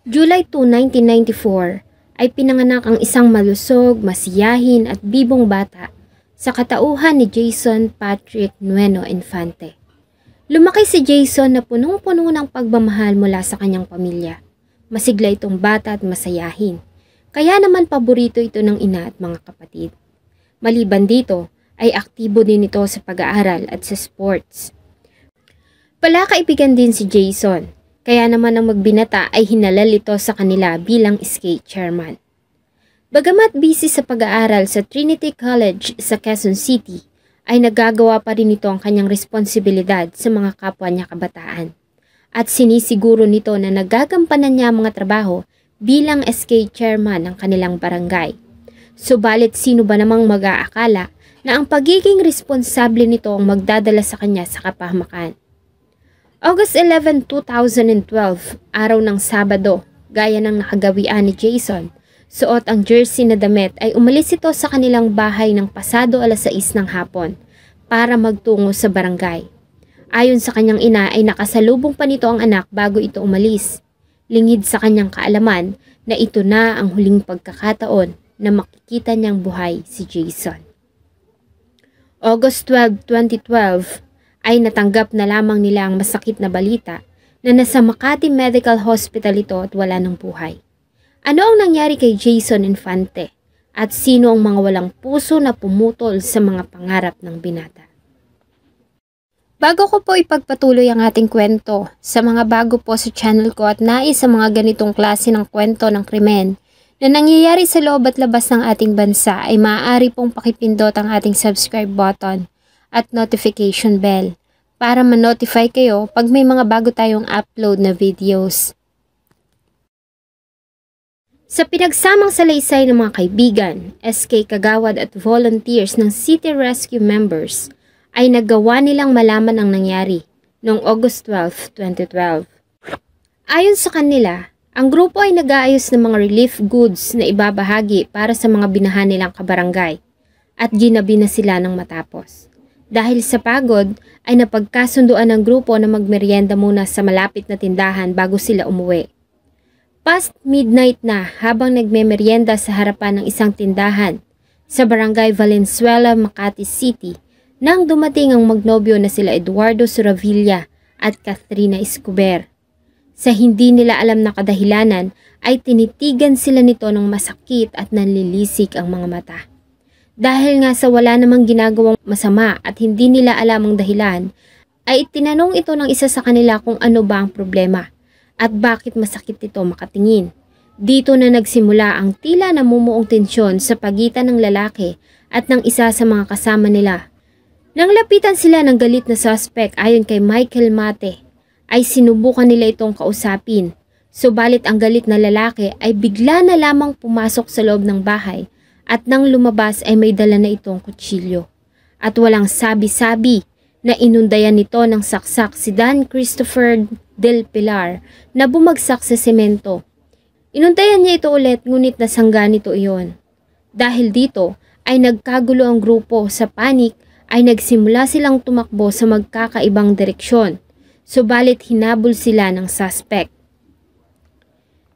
July 2, 1994 ay pinanganak ang isang malusog, masiyahin at bibong bata sa katauhan ni Jason Patrick Nueno Infante. Lumaki si Jason na punong-puno ng pagmamahal mula sa kanyang pamilya. Masigla itong bata at masayahin, kaya naman paborito ito ng ina at mga kapatid. Maliban dito, ay aktibo din ito sa pag-aaral at sa sports. Palakaibigan din si Jason, kaya naman ang magbinata ay hinalal ito sa kanila bilang skate chairman. Bagamat busy sa pag-aaral sa Trinity College sa Quezon City, ay nagagawa pa rin ito ang kanyang responsibilidad sa mga kapwa niya kabataan. At sinisiguro nito na nagagampanan niya ang mga trabaho bilang skate chairman ng kanilang barangay. Subalit sino ba namang mag-aakala na ang pagiging responsable nito ang magdadala sa kanya sa kapahamakan. August 11, 2012, araw ng Sabado, gaya ng nakagawian ni Jason, suot ang jersey na damit ay umalis ito sa kanilang bahay ng pasado alas 6 ng hapon para magtungo sa barangay. Ayon sa kanyang ina ay nakasalubong pa nito ang anak bago ito umalis. Lingid sa kanyang kaalaman na ito na ang huling pagkakataon na makikita niyang buhay si Jason. August 12, 2012, ay natanggap na lamang nila ang masakit na balita na nasa Makati Medical Hospital ito at wala ng buhay. Ano ang nangyari kay Jason Infante at sino ang mga walang puso na pumutol sa mga pangarap ng binata? Bago ko po ipagpatuloy ang ating kwento, sa mga bago po sa channel ko at nais sa mga ganitong klase ng kwento ng krimen na nangyayari sa loob at labas ng ating bansa ay maaari pong pakipindot ang ating subscribe button at notification bell para ma-notify kayo pag may mga bago tayong upload na videos. Sa pinagsamang salaysay ng mga kaibigan, SK Kagawad at volunteers ng City Rescue members ay nagawa nilang malaman ang nangyari noong August 12, 2012. Ayon sa kanila, ang grupo ay nag-aayos ng mga relief goods na ibabahagi para sa mga binahan nilang kabarangay at ginabi na sila ng matapos. Dahil sa pagod ay napagkasunduan ng grupo na magmerienda muna sa malapit na tindahan bago sila umuwi. Past midnight na habang nagmemeryenda sa harapan ng isang tindahan sa barangay Valenzuela, Makati City nang dumating ang magnobyo na sila Eduardo Suravilla at Catherina Escobar. Sa hindi nila alam na kadahilanan ay tinitigan sila nito ng masakit at nanlilisik ang mga mata. Dahil nga sa wala namang ginagawang masama at hindi nila alam ang dahilan, ay itinanong ito ng isa sa kanila kung ano ba ang problema at bakit masakit ito makatingin. Dito na nagsimula ang tila namumuong tensyon sa pagitan ng lalaki at ng isa sa mga kasama nila. Nang lapitan sila ng galit na suspect ayon kay Michael Mate, ay sinubukan nila itong kausapin. Subalit ang galit na lalaki ay bigla na lamang pumasok sa loob ng bahay at nang lumabas ay may dala na itong kutsilyo. At walang sabi-sabi na inundayan nito ng saksak si Dan Christopher Del Pilar na bumagsak sa semento. Inundayan niya ito ulit ngunit nasangga nito iyon. Dahil dito ay nagkagulo ang grupo. Sa panik ay nagsimula silang tumakbo sa magkakaibang direksyon. Subalit hinabol sila ng suspect.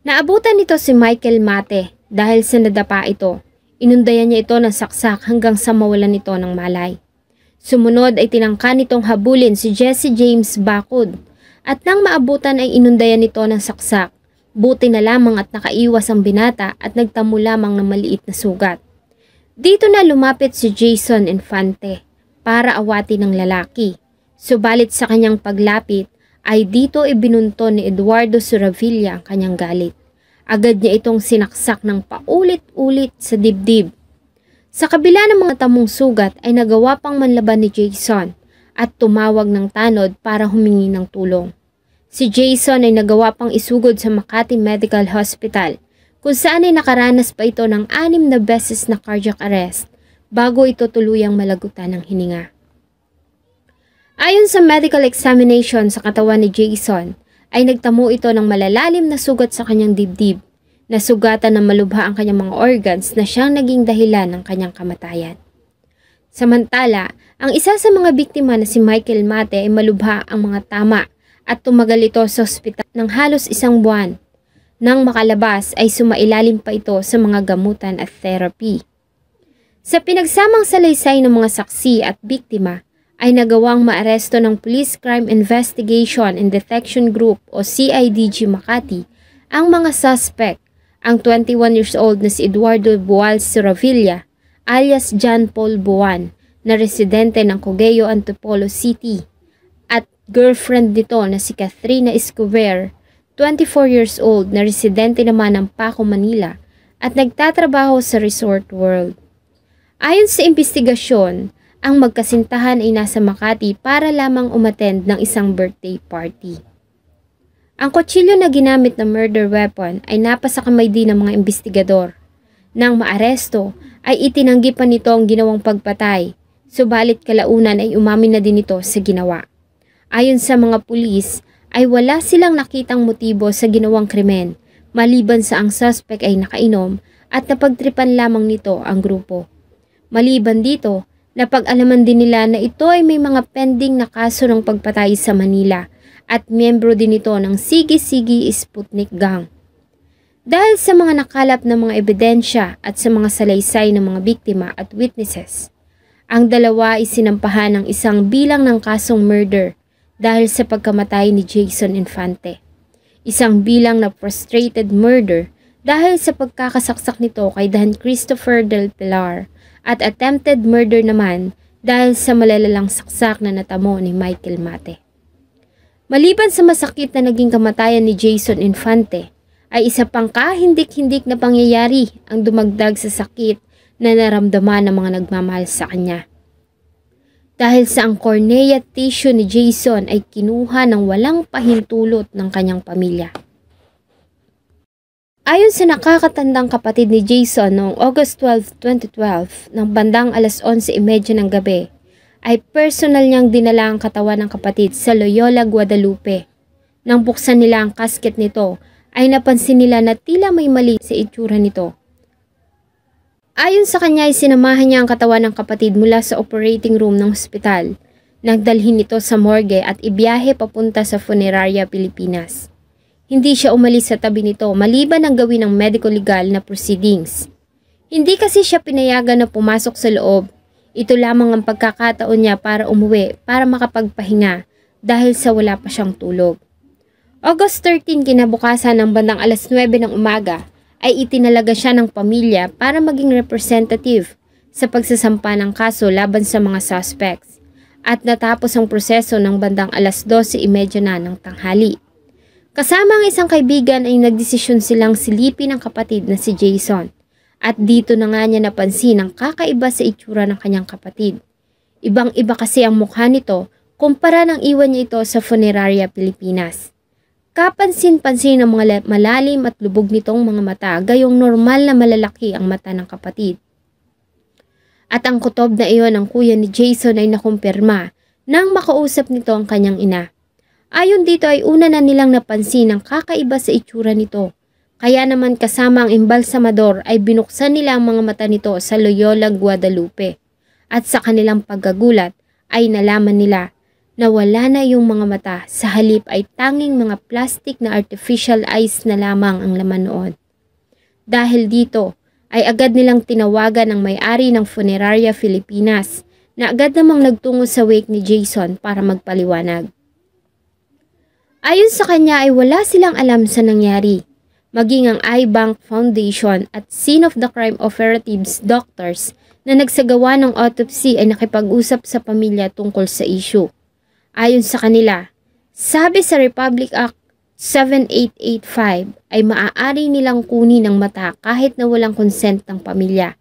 Naabutan nito si Michael Mate dahil sa nadapa ito. Inundayan niya ito ng saksak hanggang sa mawalan ito ng malay. Sumunod ay tinangka nitong habulin si Jesse James Bacud at nang maabutan ay inundayan nito ng saksak. Buti na lamang at nakaiwas ang binata at nagtamo lamang ng maliit na sugat. Dito na lumapit si Jason Infante para awatin ng lalaki. Subalit sa kanyang paglapit ay dito ibinunto ni Eduardo Suravilla ang kanyang galit. Agad niya itong sinaksak ng paulit-ulit sa dibdib. Sa kabila ng mga tamong sugat ay nagawa pang manlaban ni Jason at tumawag ng tanod para humingi ng tulong. Si Jason ay nagawa pang isugod sa Makati Medical Hospital kung saan ay nakaranas pa ito ng 6 na beses na cardiac arrest bago ito tuluyang malagutan ng hininga. Ayon sa medical examination sa katawan ni Jason, ay nagtamo ito ng malalalim na sugat sa kanyang dibdib, na sugatan na malubha ang kanyang mga organs na siyang naging dahilan ng kanyang kamatayan. Samantala, ang isa sa mga biktima na si Michael Mate ay malubha ang mga tama at tumagal ito sa ospital ng halos 1 buwan. Nang makalabas ay sumailalim pa ito sa mga gamutan at therapy. Sa pinagsamang salaysay ng mga saksi at biktima ay nagawang maaresto ng Police Crime Investigation and Detection Group o CIDG Makati ang mga suspect, ang 21 years old na si Eduardo Boal Siravilla alias John Paul Buwan na residente ng Cogeo, Antipolo City at girlfriend nito na si Catherine Escobar, 24 years old na residente naman ng Paco, Manila at nagtatrabaho sa Resort World. Ayon sa investigasyon, ang magkasintahan ay nasa Makati para lamang umattend ng isang birthday party. Ang kutsilyo na ginamit na murder weapon ay napasa kamay din ng mga investigador. Nang maaresto ay itinanggi pa nito ang ginawang pagpatay, subalit kalaunan ay umamin na din ito sa ginawa. Ayon sa mga pulis, ay wala silang nakitang motibo sa ginawang krimen maliban sa ang suspect ay nakainom at napagtripan lamang nito ang grupo. Maliban dito, napag-alaman din nila na ito ay may mga pending na kaso ng pagpatay sa Manila at miyembro din ito ng Sige-Sige Sputnik Gang. Dahil sa mga nakalap na mga ebidensya at sa mga salaysay ng mga biktima at witnesses, ang dalawa ay sinampahan ng isang bilang ng kasong murder dahil sa pagkamatay ni Jason Infante. Isang bilang na frustrated murder dahil sa pagkakasaksak nito kay Dan Christopher Del Pilar at attempted murder naman dahil sa malalalang saksak na natamo ni Michael Mate. Maliban sa masakit na naging kamatayan ni Jason Infante, ay isa pang kahindik-hindik na pangyayari ang dumagdag sa sakit na naramdaman ng mga nagmamahal sa kanya. Dahil sa ang cornea tissue ni Jason ay kinuha ng walang pahintulot ng kanyang pamilya. Ayon sa nakakatandang kapatid ni Jason noong August 12, 2012, ng bandang alas 11:30 ng gabi, ay personal niyang dinala ang katawan ng kapatid sa Loyola, Guadalupe. Nang buksan nila ang casket nito, ay napansin nila na tila may mali sa itsura nito. Ayon sa kanya ay sinamahan niya ang katawan ng kapatid mula sa operating room ng ospital. Nagdalhin ito sa morgue at ibiyahe papunta sa Funeraria Pilipinas. Hindi siya umalis sa tabi nito maliban ang gawin ng medico-legal na proceedings. Hindi kasi siya pinayagan na pumasok sa loob. Ito lamang ang pagkakataon niya para umuwi para makapagpahinga dahil sa wala pa siyang tulog. August 13 kinabukasan ng bandang alas 9 ng umaga ay itinalaga siya ng pamilya para maging representative sa pagsasampa ng kaso laban sa mga suspects at natapos ang proseso ng bandang alas 12:30 na ng tanghali. Kasama ang isang kaibigan ay nagdesisyon silang silipin ang kapatid na si Jason at dito na nga niya napansin ang kakaiba sa itsura ng kanyang kapatid. Ibang-iba kasi ang mukha nito kumpara ng iwan niya ito sa Funeraria Pilipinas. Kapansin-pansin ang mga malalim at lubog nitong mga mata, gayong normal na malalaki ang mata ng kapatid. At ang kutob na iyon ng kuya ni Jason ay nakumpirma nang makausap nito ang kanyang ina. Ayon dito ay una na nilang napansin ang kakaiba sa itsura nito. Kaya naman kasama ang embalsamador ay binuksan nila ang mga mata nito sa Loyola, Guadalupe. At sa kanilang paggagulat ay nalaman nila na wala na yung mga mata, sa halip ay tanging mga plastic na artificial eyes na lamang ang laman noon. Dahil dito ay agad nilang tinawagan ang may-ari ng Funeraria Pilipinas na agad namang nagtungo sa wake ni Jason para magpaliwanag. Ayon sa kanya ay wala silang alam sa nangyari. Maging ang iBank Foundation at Scene of the Crime Operatives doctors na nagsagawa ng autopsy ay nakipag-usap sa pamilya tungkol sa issue. Ayon sa kanila, sabi sa Republic Act 7885 ay maaari nilang kunin ang mata kahit na walang consent ng pamilya,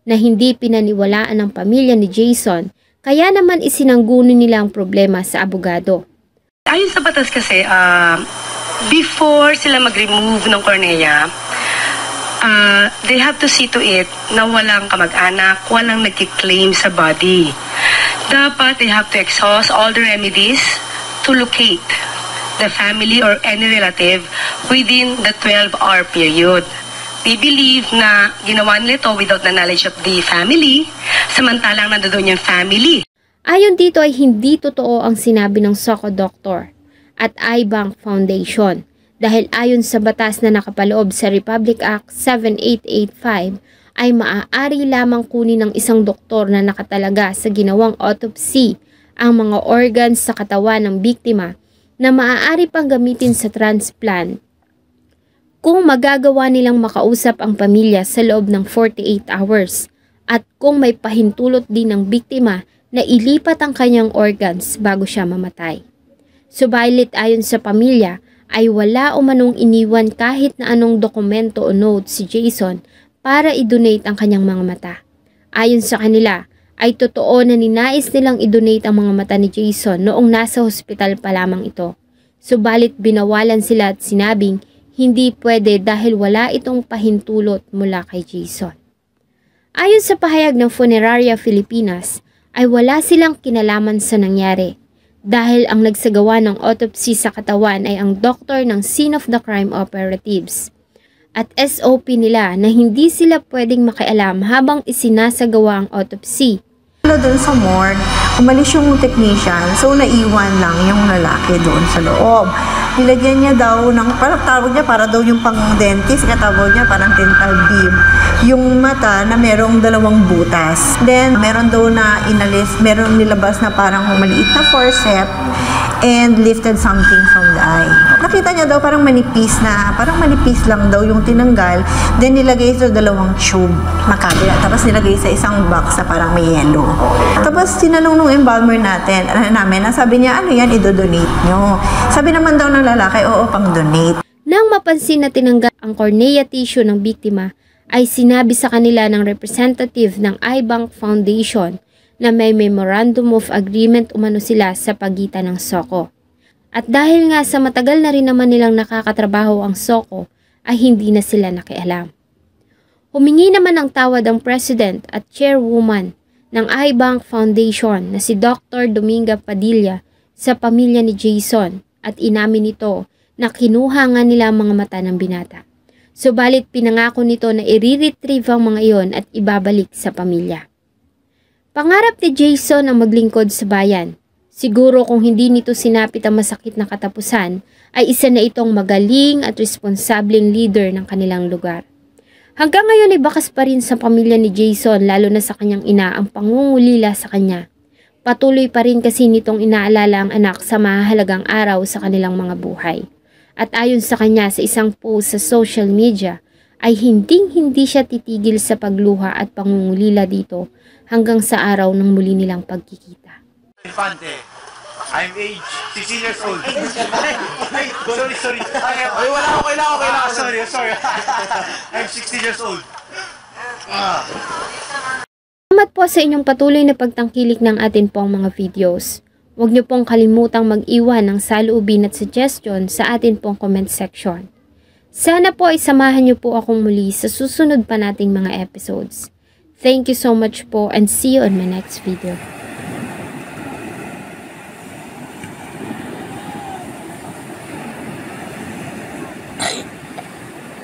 na hindi pinaniwalaan ng pamilya ni Jason, kaya naman isinangguno nila ang problema sa abogado. Ayon sa batas kasi, before sila mag-remove ng cornea, they have to see to it na walang kamag-anak, walang nagkiklaim sa body. Dapat they have to exhaust all the remedies to locate the family or any relative within the 12-hour period. We believe na ginawa nila ito without the knowledge of the family, samantalang nandoon yung family. Ayon dito ay hindi totoo ang sinabi ng Soco Doctor at iBank Foundation Dahil ayon sa batas na nakapaloob sa Republic Act 7885 ay maaari lamang kunin ng isang doktor na nakatalaga sa ginawang autopsy ang mga organs sa katawan ng biktima na maaari pang gamitin sa transplant kung magagawa nilang makausap ang pamilya sa loob ng 48 hours at kung may pahintulot din ng biktima na ilipat ang kanyang organs bago siya mamatay. Subalit ayon sa pamilya ay wala umanong iniwan kahit na anong dokumento o note si Jason para i-donate ang kanyang mga mata. Ayon sa kanila ay totoo na ninais nilang i-donate ang mga mata ni Jason noong nasa hospital pa lamang ito. Subalit binawalan sila at sinabing hindi pwede dahil wala itong pahintulot mula kay Jason. Ayon sa pahayag ng Funeraria Filipinas ay wala silang kinalaman sa nangyari dahil ang nagsagawa ng autopsy sa katawan ay ang doktor ng scene of the crime operatives. At SOP nila na hindi sila pwedeng makialam habang isinasagawa ang autopsy. Doon sa morgue, umalis yung technician, so naiwan lang yung lalaki doon sa loob. Nilagyan niya daw ng, parang tawag niya, para daw yung pang-dentist, katawag niya parang dental beam. Yung mata na merong 2 butas. Then, meron daw na inalis, meron nilabas na parang maliit na forceps and lifted something from the eye. Nakita niya daw parang manipis lang daw yung tinanggal, then nilagay sa 2 tube makabila, tapos nilagay sa isang box na parang may yellow. Tapos tinanong nung embalmer natin, sabi niya, ano yan, idodonate nyo? Sabi naman daw ng lalaki, oo, pang donate. Nang mapansin na tinanggal ang cornea tissue ng biktima, ay sinabi sa kanila ng representative ng iBank Foundation na may memorandum of agreement umano sila sa pagitan ng SOCO. At dahil nga sa matagal na rin naman nilang nakakatrabaho ang SOCO, ay hindi na sila nakialam. Humingi naman ng tawad ang president at chairwoman ng iBank Foundation na si Dr. Dominga Padilla sa pamilya ni Jason at inamin nito na kinuha nga nila ang mga mata ng binata. Subalit pinangako nito na i-retrieve ang mga iyon at ibabalik sa pamilya. Pangarap ni Jason ang maglingkod sa bayan. Siguro kung hindi nito sinapit ang masakit na katapusan, ay isa na itong magaling at responsableng leader ng kanilang lugar. Hanggang ngayon ay bakas pa rin sa pamilya ni Jason, lalo na sa kanyang ina, ang pangungulila sa kanya. Patuloy pa rin kasi nitong inaalala ang anak sa mahalagang araw sa kanilang mga buhay. At ayon sa kanya sa isang post sa social media, ay hindi siya titigil sa pagluha at pangungulila dito hanggang sa araw ng muli nilang pagkikita. Infante, I'm age 16 years old. Sorry. Ay, wala ako, kailangan. Sorry. I'm 16 years old. Salamat po sa inyong patuloy na pagtangkilik ng atin pong mga videos. Huwag niyo pong kalimutang mag-iwan ng saloobin at suggestion sa atin pong comment section. Sana po ay samahan niyo po akong muli sa susunod pa nating mga episodes. Thank you so much po and see you on my next video.